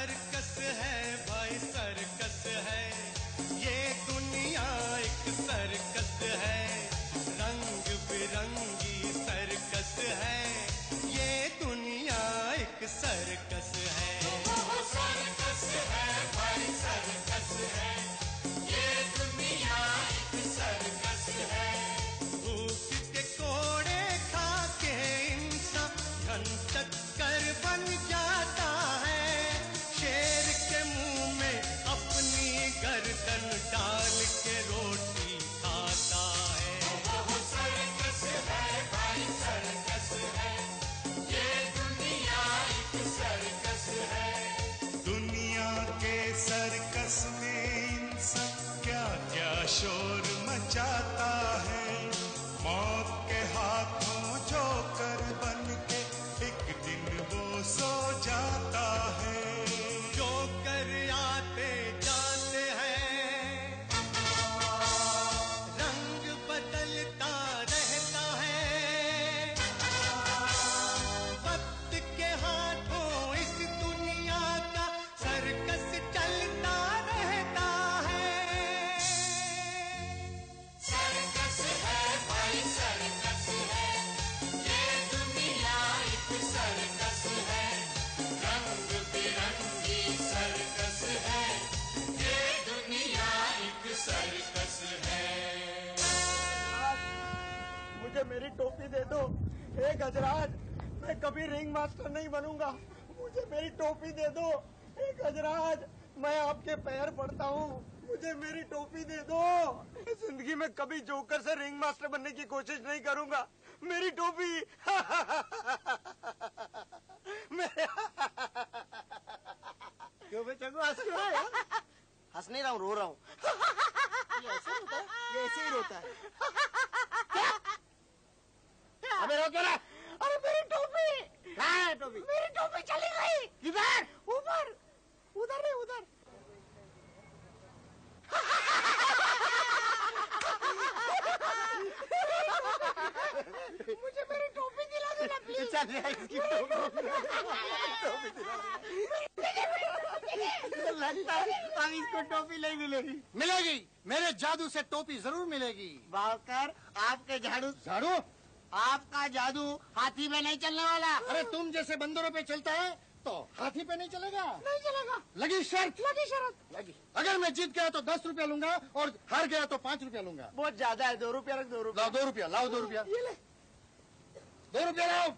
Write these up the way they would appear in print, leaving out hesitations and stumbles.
Circus है भाई circus है, ये दुनिया एक सर्कस है, रंग बिरंगी सर्कस है, ये दुनिया एक सर्कस है। सर्कस है भाई सर्कस है, ये दुनिया एक सर्कस है। भूख के कोड़े खा के इंसान घन चक्कर बन जाता है, शेर के मुंह में अपनी गर्दन डाल के रोटी खाता है। सर्कस है भाई सर्कस है, ये दुनिया एक सर्कस है। दुनिया के सर्कस में इंसान क्या क्या शोर मचाता है, मौत के हाथों जोकर बन के एक दिन वो सो जाता है। जोकर आते जाते हैं, रंग बदलता रहता है, वक्त के हाथों इस दुनिया का सर्कस चलता रहता है। सर्कस है भाई सर्कस है, ये दुनिया एक सर्कस है, रंग बिरंगी सर्कस है, ये दुनिया एक सर्कस है। मुझे मेरी टोपी दे दो। हे गजराज, मैं कभी रिंग मास्टर नहीं बनूंगा, मुझे मेरी टोपी दे दो। हे गजराज, मैं आपके पैर पड़ता हूँ, मुझे मेरी टोपी दे दो। जिंदगी में कभी जोकर से रिंग मास्टर बनने की कोशिश नहीं करूंगा। मेरी टोपी क्यों बे चंगू, हंस क्यों रहा है? हंस नहीं रहा हूँ, रो रहा हूँ। ये ऐसे रोता है, ये ऐसे ही रोता है। अबे रो क्यों रहा? अरे मेरी टोपी कहाँ है? टोपी मेरी टोपी चली गई। किधर? ऊपर, उधर नहीं, उधर। मुझे मेरी टोपी दिला देना प्लीज। चल इसकी टोपी दिला। लगता है अब इसको टोपी नहीं मिलेगी। मिलेगी, मेरे जादू से टोपी जरूर मिलेगी। बावकर, आपके झाड़ू झाड़ू? आपका जादू हाथी में नहीं चलने वाला। अरे तुम जैसे बंदरों पे चलता है तो हाथी पे नहीं चलेगा। नहीं चलेगा। लगी शर्त? लगी शर्त। लगी। अगर मैं जीत गया तो 10 रुपया लूंगा और हार गया तो 5 रुपया लूंगा। बहुत ज्यादा है, 2 रुपया रख। 2 रुपया। लाओ 2 रुपया, लाओ 2 रुपया। ये ले 2 रुपया लाओ।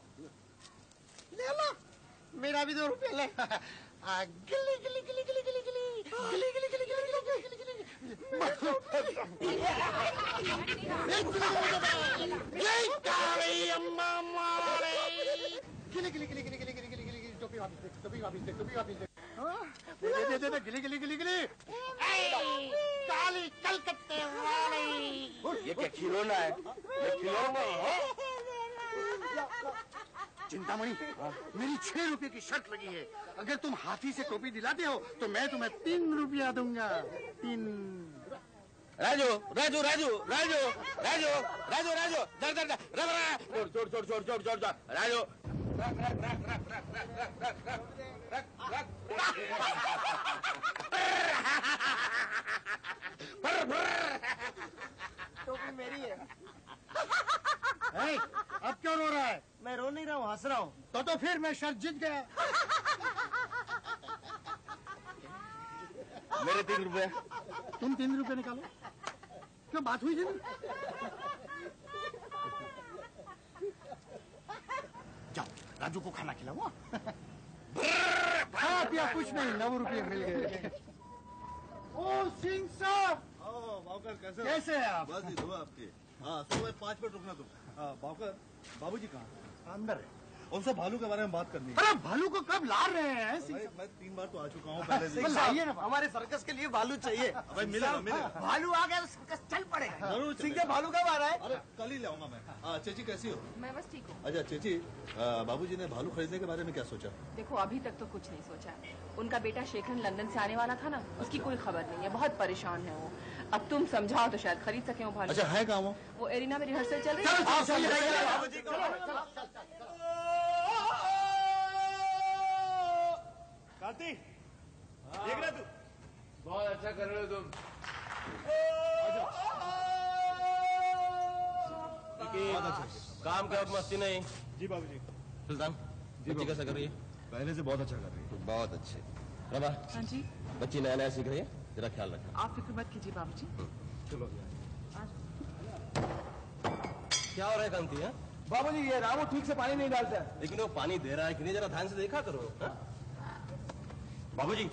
ले लो, मेरा भी 2 रुपया ले। गिली गिली गिली गिली गिली गिली गिली गिली गिली गिली गिली गिली अम्मा मारे। गिली गिली गिली गिली गिली गिली गिली गिली गिली टोपी वापस दे, टोपी वापस दे, टोपी वापस दे। दे दे गिली गिली गिली गिली। काली कलकत्ते वाली। ये क्या खिलौना है? ये खिलौना है? चिंतामणि, मेरी 6 रुपए की शर्त लगी है। अगर तुम हाथी से टोपी दिलाते हो तो मैं तुम्हें 3 रुपया दूंगा। 3। राजू राजू राजू राजू राजू राजू राजू दर दर दर जोर जोर जोर जोर जोर जोर जोर राजू रख रख रख रख रख रख रख रख रख टोपी मेरी है। अब क्यों रो रहा है? मैं रो नहीं रहा हूँ, हंस रहा हूँ। तो फिर मैं शर्त जीत गया। मेरे 3 रुपए। तुम 3 रुपए निकालो। क्यों, बात हुई थी ना? जाओ राजू को खाना खिलाओ। हाँ पिया कुछ नहीं, 9 रुपये मिल गए। ओ सिंह साहब, बावकर कैसे कैसे हैं आप? बस दुआ आपकी। हाँ सुबह 5 मिनट रुकना तुम। बावकर, बाबूजी कहाँ? अंदर है। उनसे भालू के बारे में बात करनी है। अरे भालू को कब ला रहे हैं? भाई मैं 3 बार तो आ चुका हूँ पहले भी। लाइए ना। हमारे सर्कस के लिए भालू चाहिए। भाई मिलेगा मिलेगा। भालू आ गया तो सर्कस चल पड़ेगा। जरूर सिंह के भालू कब आ रहा है? अरे कल ही ले आऊंगा मैं। चेची कैसी हो? मैं बस ठीक हूँ। अच्छा चेची, बाबूजी ने भालू खरीदने के बारे में क्या सोचा? देखो अभी तक तो कुछ नहीं सोचा। उनका बेटा शेखर लंदन से आने वाला था ना, उसकी कोई खबर नहीं है, बहुत परेशान है वो। अब तुम समझाओ तो शायद खरीद सके वो भालू। अच्छा है कहाँ वो एरिना में रिहर्सल चल रही है। कार्तिक ना तू। बहुत अच्छा कर रहे हो तुम। काम का मस्ती नहीं। जी बाबूजी। सुल्तान बच्ची कैसा कर रही है? पहले से बहुत अच्छा कर रही है। बहुत अच्छे। रमा हाँ जी, बच्ची नया नया सीख रही है, जरा ख्याल रखना। आप फिक्र मत कीजिए बाबूजी। चलो क्या हो रहा है कांति? है बाबूजी ये रामू ठीक से पानी नहीं डालता है। लेकिन वो पानी दे रहा है कि नहीं, जरा ध्यान से देखा करो। बाबूजी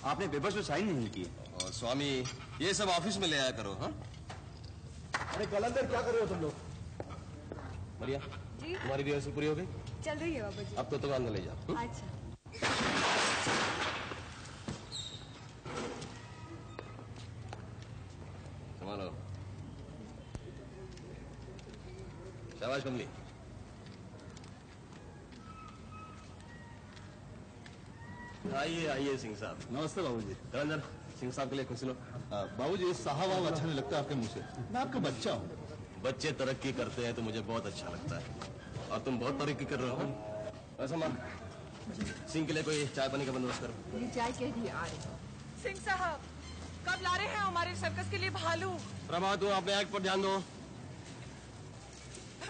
आपने पेपर्स में साइन नहीं की। और स्वामी ये सब ऑफिस में ले आया करो। हाँ अरे कलंदर क्या कर रहे हो तुम लोग? मरिया जी? तुम्हारी रिहर्सल पूरी हो गई? चल रही है बाबूजी। अब तो तुम अंदर ले जाओ। अच्छा। संभालो। शाबाश कमली। आइए आइए सिंह साहब। नमस्ते बाबूजी। कलंदर सिंह साहब के लिए कुर्सी लो। बाबूजी साहब आप अच्छा नहीं लगता आपके मुंह से। मैं आपका बच्चा हूँ। बच्चे तरक्की करते हैं तो मुझे बहुत अच्छा लगता है, और तुम बहुत तरक्की कर रहे हो। ऐसा मां सिंह के लिए कोई चाय पानी का बंदोबस्त करो। ये चाय कह दिए आ रहे। सिंह साहब कब ला रहे हैं हमारे सर्कस के लिए भालू? रमा तुम अपने एक्ट पर ध्यान दो।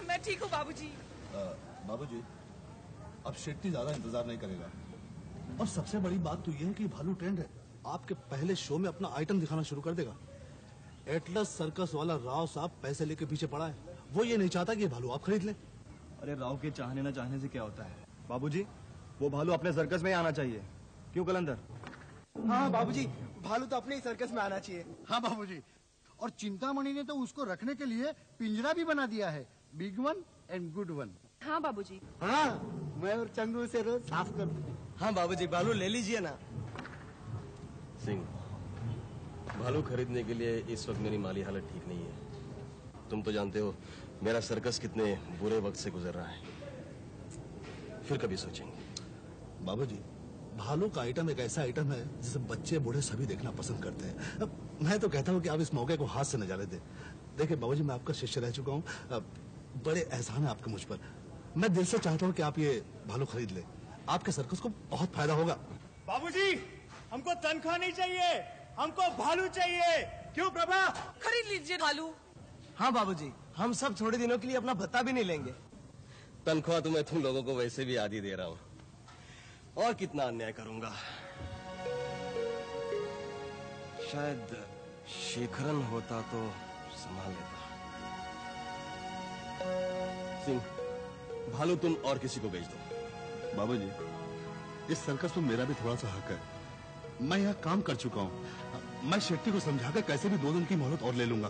मैं ठीक हूँ बाबूजी। बाबूजी अब शेट्टी ज्यादा इंतजार नहीं करेगा, और सबसे बड़ी बात तो यह है कि भालू ट्रेंड है, आपके पहले शो में अपना आइटम दिखाना शुरू कर देगा। एटलस सर्कस वाला राव साहब पैसे लेके पीछे पड़ा है, वो ये नहीं चाहता कि ये भालू आप खरीद लें। अरे राव के चाहने न चाहने से क्या होता है बाबूजी, वो भालू अपने सर्कस में ही आना चाहिए। क्यों कलंदर? हाँ बाबूजी, भालू तो अपने ही सर्कस में आना चाहिए। हाँ बाबूजी, और चिंतामणि ने तो उसको रखने के लिए पिंजरा भी बना दिया है, big one and good one. हाँ बाबूजी। हाँ मैं और चंगू से रोज साफ कर दूं। हाँ बाबूजी, भालू ले लीजिए ना। सिंह भालू खरीदने के लिए इस वक्त मेरी माली हालत ठीक नहीं है। तुम तो जानते हो मेरा सर्कस कितने बुरे वक्त से गुजर रहा है। फिर कभी सोचेंगे। बाबूजी भालू का आइटम एक ऐसा आइटम है जिसे बच्चे बूढ़े सभी देखना पसंद करते हैं। अब मैं तो कहता हूँ कि आप इस मौके को हाथ से न जाने दें। देखिए बाबूजी, मैं आपका शिष्य रह चुका हूँ, बड़े एहसान है आपके मुझ पर। मैं दिल से चाहता हूँ कि आप ये भालू खरीद ले, आपके सर्कस को बहुत फायदा होगा। बाबूजी हमको तनख्वाह नहीं चाहिए, हमको भालू चाहिए। क्यों प्रभा? खरीद लीजिए भालू। हाँ बाबूजी, हम सब थोड़े दिनों के लिए अपना भत्ता भी नहीं लेंगे। तनख्वाह तो मैं तुम लोगों को वैसे भी आधी दे रहा हूँ, और कितना अन्याय करूंगा। शायद शेखरन होता तो संभाल लेता। सिंह भालू तुम और किसी को बेच दो। बाबूजी इस सर्कस में मेरा भी थोड़ा सा हक है। मैं यहाँ काम कर चुका हूँ, मैं शेट्टी को समझाकर कैसे भी 2 दिन की मोहलत और ले लूंगा।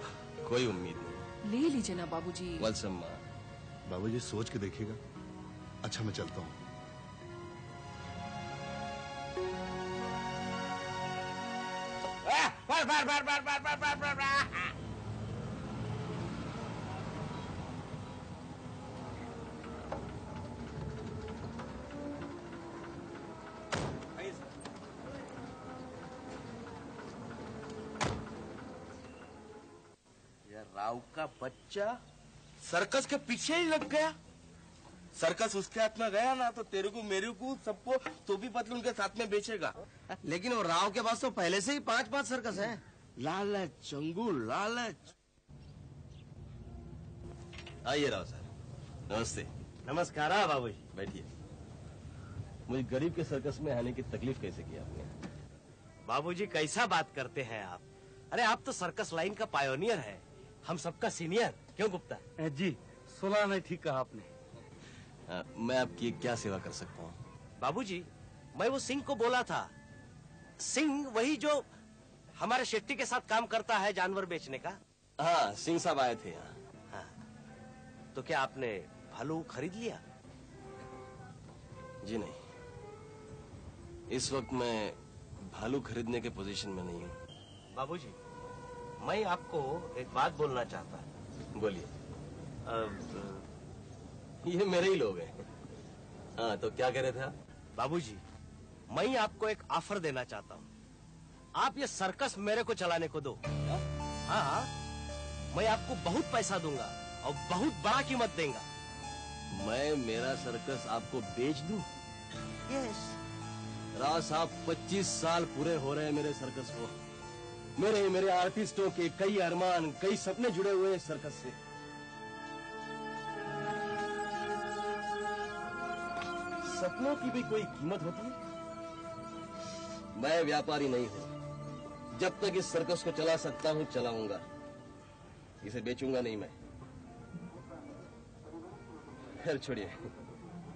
कोई उम्मीद नहीं। ले लीजिए ना बाबूजी। वत्सम माँ। बाबूजी सोच के देखिएगा। अच्छा मैं चलता हूँ। राव का बच्चा सर्कस के पीछे ही लग गया। सर्कस उसके हाथ में गया ना तो तेरे को मेरे को सबको टोपी पतलून के साथ में बेचेगा। लेकिन वो राव के पास तो पहले से ही 5-5 सर्कस हैं। लालच चंगू लालच। आइए राव साहब। नमस्ते। नमस्कार बाबूजी। बैठिए। मुझे गरीब के सर्कस में आने की तकलीफ कैसे की आपने? बाबूजी कैसा बात करते हैं आप? अरे आप तो सर्कस लाइन का पायोनियर है, हम सबका सीनियर। क्यों गुप्ता? जी 16 नहीं ठीक कहा आपने। मैं आपकी क्या सेवा कर सकता हूँ? बाबूजी मैं वो सिंह को बोला था। सिंह वही जो हमारे शेट्टी के साथ काम करता है जानवर बेचने का। हाँ सिंह साहब आए थे यहाँ। हाँ, तो क्या आपने भालू खरीद लिया? जी नहीं, इस वक्त मैं भालू खरीदने के पोजीशन में नहीं हूँ। बाबूजी मैं आपको एक बात बोलना चाहता हूँ। बोलिए। ये मेरे ही लोग हैं। हाँ तो क्या कह रहे थे आप? बाबूजी मैं आपको एक ऑफर देना चाहता हूँ। आप ये सर्कस मेरे को चलाने को दो। हाँ मैं आपको बहुत पैसा दूंगा और बहुत बड़ा कीमत देंगे। मैं मेरा सर्कस आपको बेच दूं? यस। राव साहब 25 साल पूरे हो रहे हैं मेरे सर्कस को। मेरे आर्टिस्टों के कई अरमान, कई सपने जुड़े हुए हैं सर्कस से। सपनों की भी कोई कीमत होती है? मैं व्यापारी नहीं हूं। जब तक इस सर्कस को चला सकता हूं चलाऊंगा, इसे बेचूंगा नहीं मैं। खैर छोड़िए,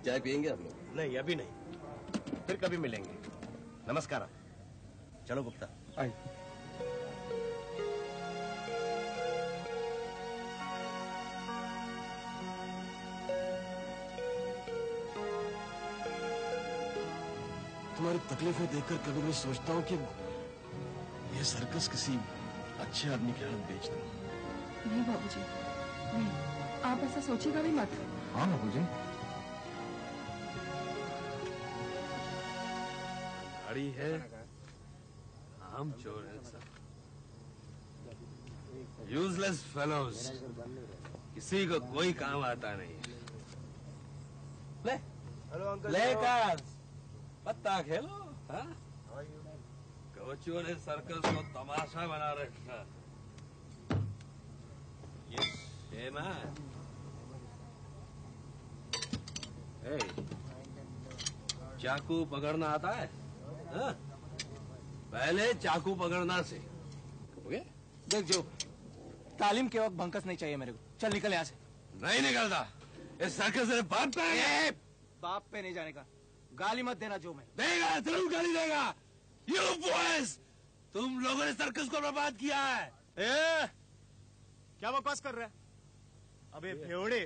चाय पियेंगे आप लोग? नहीं, अभी नहीं, फिर कभी मिलेंगे। नमस्कार। चलो गुप्ता। आइए। तुम्हारी तकलीफें देखकर कभी कभी सोचता हूँ कि यह सर्कस किसी अच्छे आदमी के हाथ बेच दूं। नहीं बाबूजी, नहीं, आप ऐसा सोचिएगा भी मत। हाँ बाबूजी। गाड़ी है, हम चोर हैं सब। यूजलेस फेलोज, किसी को कोई काम आता नहीं। ले, लेकर पत्ता खेलो। हाँ? कोचों ने सर्कस को तमाशा बना रखा। ये ना, चाकू पकड़ना आता है? हाँ? पहले चाकू पकड़ना से। ओके? देख जो, तालीम के वक्त भंकस नहीं चाहिए मेरे को। चल निकल यहाँ से। नहीं निकलता। इस सर्कस से बाप पे है। बाप पे नहीं जाने का। गाली मत देना जो। मैं देगा, जरूर गाली देगा। यू बॉयज, तुम लोगों ने सर्कस को बर्बाद किया है। क्या बकवास कर रहा है? अबे भेड़े,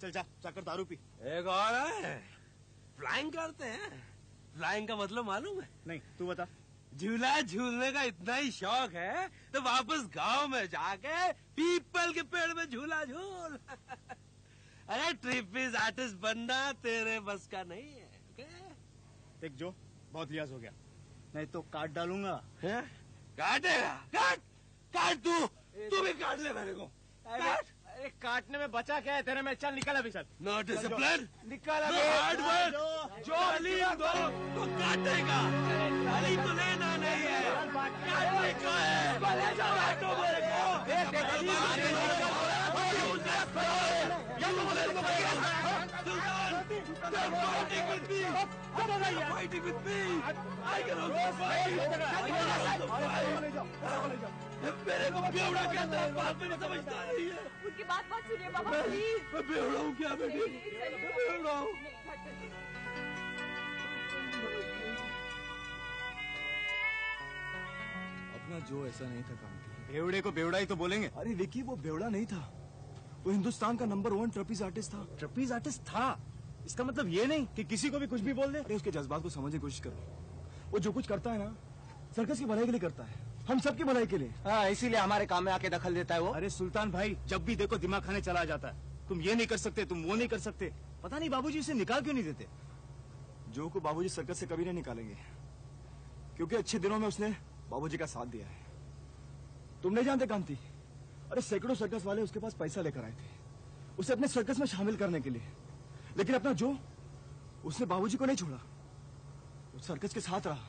चल जा, जाकर दारू पी। एक और है, फ्लाइंग करते हैं। फ्लाइंग का मतलब मालूम है? नहीं, तू बता। झूला झूलने का इतना ही शौक है तो वापस गांव में जाके पीपल के पेड़ में झूला झूल। अरे ट्रिपीज आर्टिस्ट बनना तेरे बस का नहीं है। देख जो, बहुत लिहाज हो गया, नहीं तो काट डालूंगा। काटेगा? काट तू भी काट ले मेरे को। अरे काटने में बचा क्या है तेरे में? चल निकल अभी। सर नो डिसिप्लिन, निकल नो हार्ड वर्क। जो तालीम दो तो काटेगा, तालीम तो लेना नहीं है, काटने का है। काटो मेरे को। They're fighting with me! They're fighting with me! I can also fight! मेरे को बेवड़ा कहता है, बात में समझता नहीं है। उनकी बात मत सुनिए बाबा, प्लीज। मैं बेवड़ा हूँ क्या बेटी? मैं बेवड़ा हूँ। अपना जो ऐसा नहीं था कांति। बेवड़े को बेवड़ा ही तो बोलेंगे। अरे विकी, वो बेवड़ा नहीं था, वो हिंदुस्तान का नंबर 1 ट्रपीज आर्टिस्ट था। ट्रपीज आर्टिस्ट था, इसका मतलब ये नहीं कि किसी को भी कुछ भी बोल दे। उसके जज्बात को समझने की कोशिश करो। वो जो कुछ करता है ना, सर्कस की भलाई के लिए करता है, हम सबकी भलाई के लिए। हाँ, इसीलिए हमारे काम में आके दखल देता है वो। अरे सुल्तान भाई, जब भी देखो दिमाग खाने चला जाता है। तुम ये नहीं कर सकते, तुम वो नहीं कर सकते। पता नहीं बाबूजी इसे निकाल क्यों नहीं देते। जो को बाबूजी सर्कस से कभी नहीं निकालेंगे, क्योंकि अच्छे दिनों में उसने बाबूजी का साथ दिया है। तुम नहीं जानते कांति, अरे सैकड़ों सर्कस वाले उसके पास पैसा लेकर आए थे उसे अपने सर्कस में शामिल करने के लिए, लेकिन अपना जो, उसने बाबूजी को नहीं छोड़ा। वो सर्कस के साथ रहा,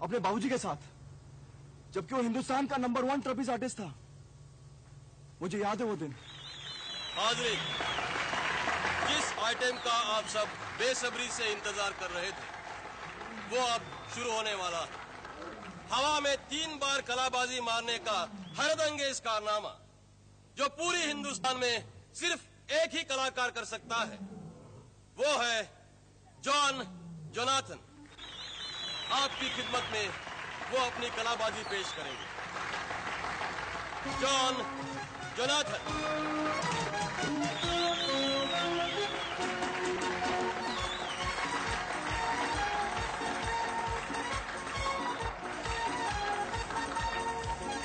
अपने बाबूजी के साथ, जबकि वो हिंदुस्तान का नंबर 1 ट्रपीज आर्टिस्ट था। मुझे याद है वो दिन। हाज़रीन, जिस आइटम का आप सब बेसब्री से इंतजार कर रहे थे, वो अब शुरू होने वाला है। हवा में 3 बार कलाबाजी मारने का हरदंगेज कारनामा, जो पूरी हिंदुस्तान में सिर्फ एक ही कलाकार कर सकता है, वो है जॉन जोनाथन। आपकी खिदमत में वो अपनी कलाबाजी पेश करेंगे। John Jonathan.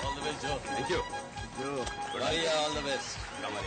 All the best, Joe. Thank you. Joe. Maria, all the best. Come on.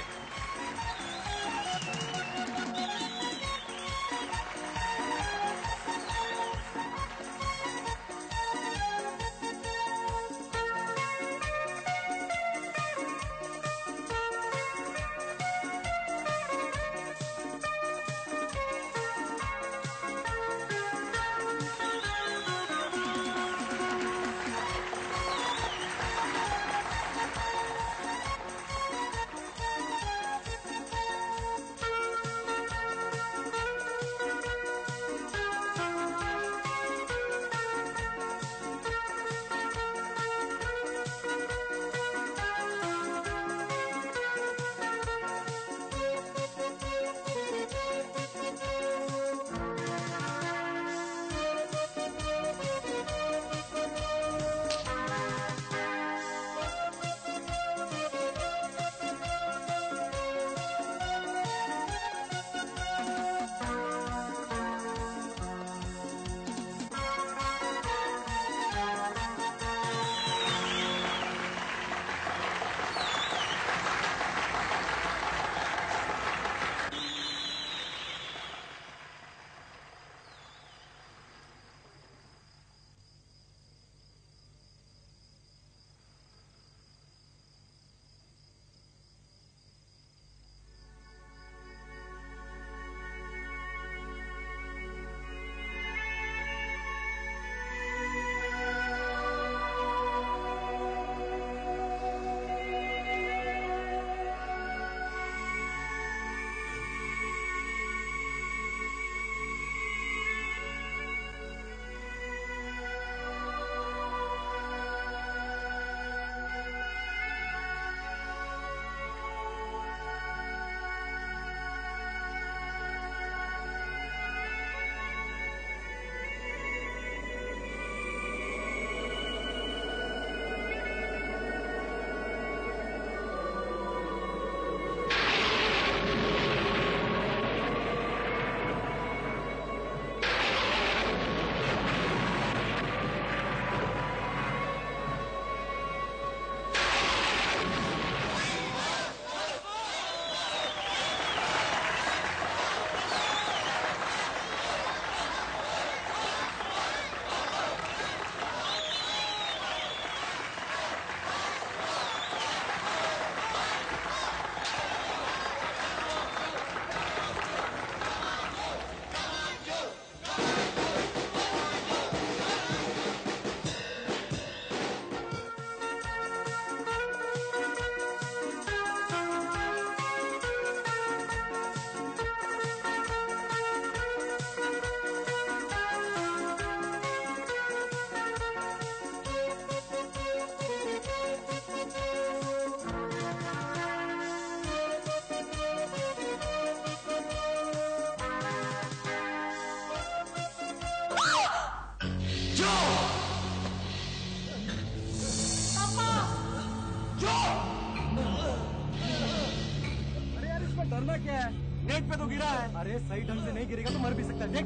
अरे सही ढंग से नहीं गिरेगा तो मर भी सकता है। देख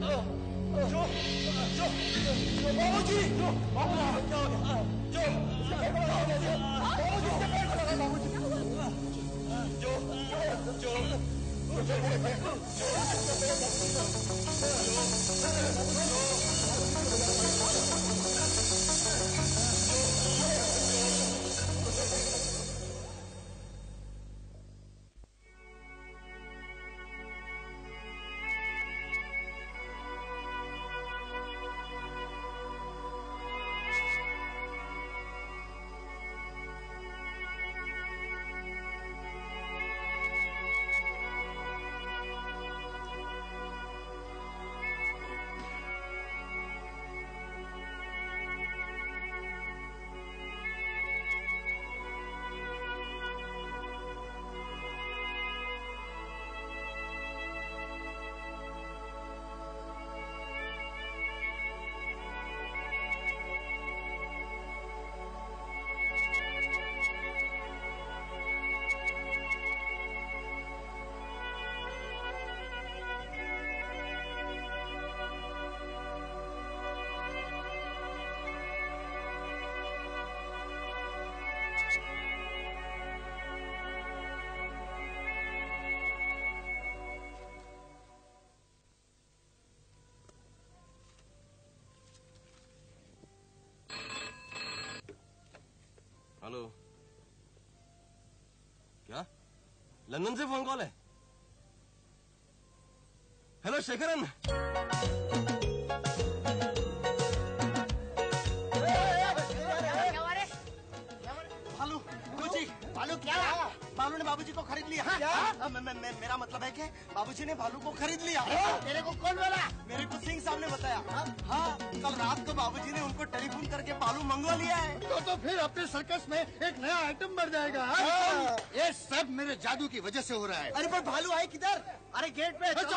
जो बाबूजी, जो बाबू क्या हो गया? हेलो, क्या लंदन से फोन कॉल है? हेलो शेखरन। भालू क्या? भालू ने बाबूजी को खरीद लिया। मेरा मतलब है कि बाबूजी ने भालू को खरीद लिया। तेरे को कौन बोला? मेरे को सिंह साहब ने बताया। हाँ, कल रात को बाबूजी ने उनको टेलीफोन करके भालू मंगवा लिया है। तो फिर अपने सर्कस में एक नया आइटम बढ़ जाएगा। ये सब मेरे जादू की वजह से हो रहा है। अरे पर भालू आए किधर? अरे गेट पे। चलो।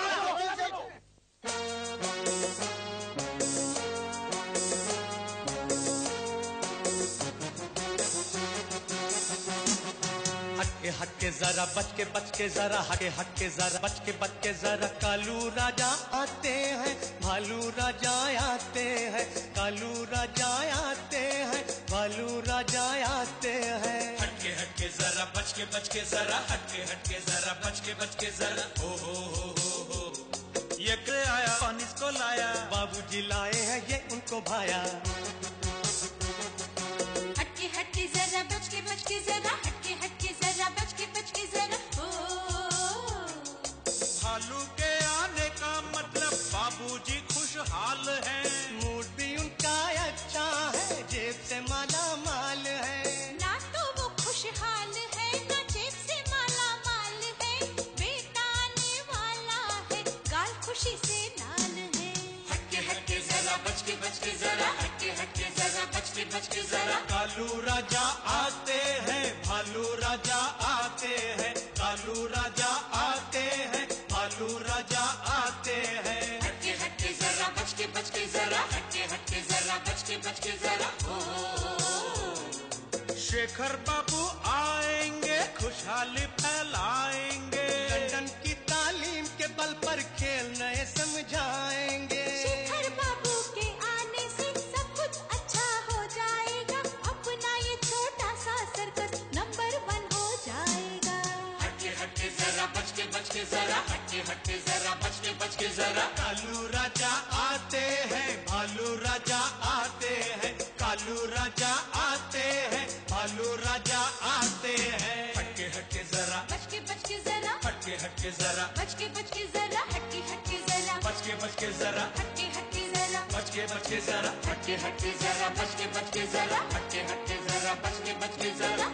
हटके जरा बच के जरा हटके जरा बच के जरा कालू राजा आते हैं, भालू राजा आते हैं, कालू राजा आते हैं, भालू राजा आते हैं। हटके जरा बच के जरा हटके जरा बच के जरा हो ये के आया पानी को लाया, बाबूजी लाए हैं ये उनको भाया। हटके जरा बच के जरा हटके जरा बच के जरा भालू के आने का मतलब बाबूजी खुशहाल है, मूड भी उनका अच्छा है, जेब से माला माल है। ना तो वो खुशहाल है ना जेब से माला माल है, बेटा आने वाला है गाल खुशी से लाल है। हटके जरा बच के जरा हटके जरा बच के जरा कालू राजा आते हैं, भालू राजा आते हैं, कालू राजा आते हैं, भालू राजा आते हैं। हटके जरा बच के जरा हटके जरा बच के जरा शेखर बाबू आएंगे खुशहाली फैलाएंगे, लंदन की तालीम के बल पर खेल नए समझाएंगे। शेखर बाबू के आने से सब कुछ अच्छा हो जाएगा, अपना ये छोटा सा सर्कस नंबर 1 हो जाएगा। हटके जरा बच के जरा हटके जरा बच के जरा कालू राजा आते हैं, भालू राजा आते हैं, कालू राजा आते हैं, भालू राजा आते हैं। हटके जरा बच के जरा हटके जरा बच के जरा हटके जरा बच के जरा हटके जरा बच के जरा हटके जरा बच के जरा हटके जरा बच के जरा